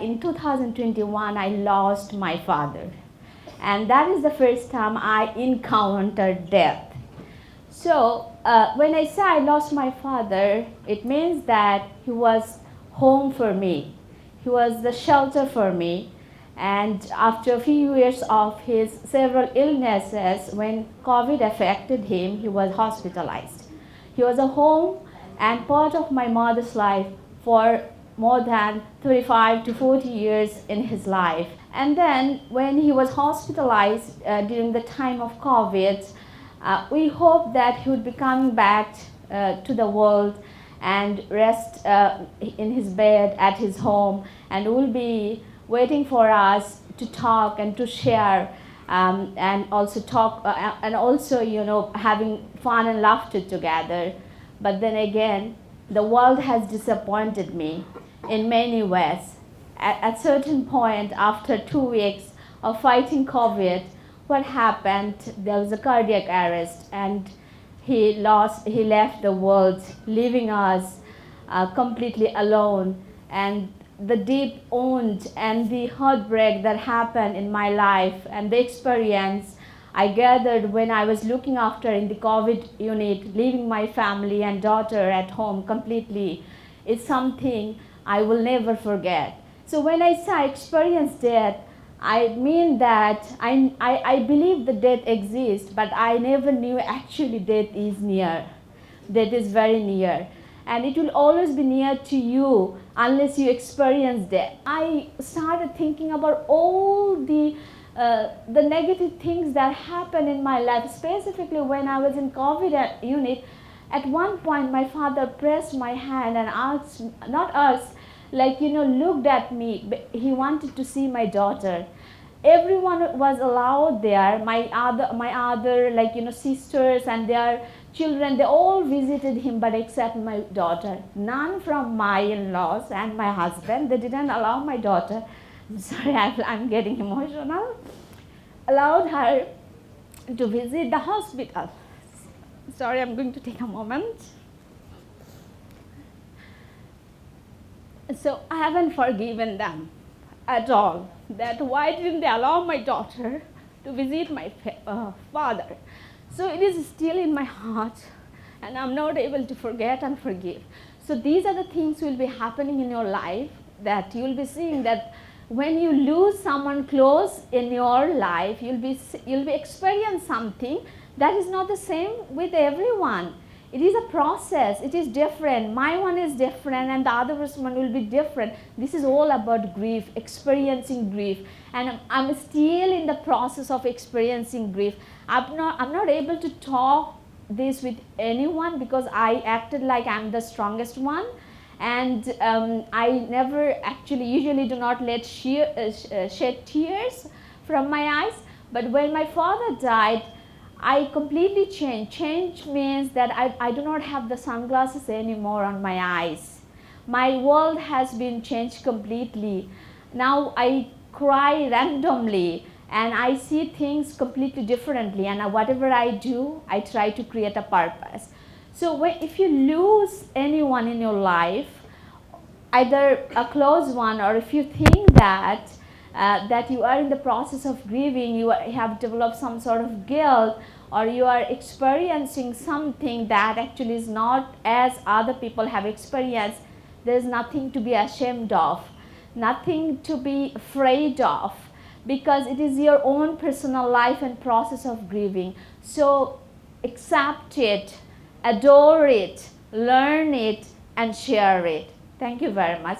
In 2021, I lost my father, and that is the first time I encountered death. So, when I say I lost my father, it means that he was home for me. He was the shelter for me. And after a few years of his several illnesses, when COVID affected him, he was hospitalized. He was a home and part of my mother's life for more than 35 to 40 years in his life. And then when he was hospitalized during the time of COVID, we hope that he would be coming back to the world and rest in his bed at his home, and will be waiting for us to talk and to share, and also talk and also having fun and laughter together. But then again, the world has disappointed me in many ways. At certain point, after 2 weeks of fighting COVID, what happened? There was a cardiac arrest, and he left the world, leaving us completely alone. And the deep wound and the heartbreak that happened in my life and the experience I gathered when I was looking after in the COVID unit, leaving my family and daughter at home completely, is something I will never forget. So when I say I experienced death, I mean that I believe that death exists, but I never knew actually death is near. Death is very near. And it will always be near to you unless you experience death. I started thinking about all the negative things that happened in my life, specifically when I was in COVID unit. At one point, my father pressed my hand and asked, not us, looked at me. He wanted to see my daughter. Everyone was allowed there. My other sisters and their children, they all visited him, but except my daughter. None from my in-laws and my husband. They didn't allow my daughter. I'm sorry, I'm getting emotional. Allowed her to visit the hospital. Sorry, I'm going to take a moment. So I haven't forgiven them at all. That why didn't they allow my daughter to visit my father? So it is still in my heart, and I'm not able to forget and forgive. So these are the things will be happening in your life, that you'll be seeing that when you lose someone close in your life, you'll be experiencing something that is not the same with everyone. It is a process. It is different. My one is different, and the other one will be different. This is all about grief, experiencing grief, and I'm still in the process of experiencing grief. I'm not able to talk this with anyone because I acted like I'm the strongest one, and I never usually do not let shed tears from my eyes. But when my father died, I completely changed. Change means that I do not have the sunglasses anymore on my eyes. My world has been changed completely. Now I cry randomly and I see things completely differently, and whatever I do, I try to create a purpose. So if you lose anyone in your life, either a close one, or if you think that that you are in the process of grieving, you have developed some sort of guilt, or you are experiencing something that actually is not as other people have experienced, there is nothing to be ashamed of, nothing to be afraid of, because it is your own personal life and process of grieving. So accept it, adore it, learn it, and share it. Thank you very much.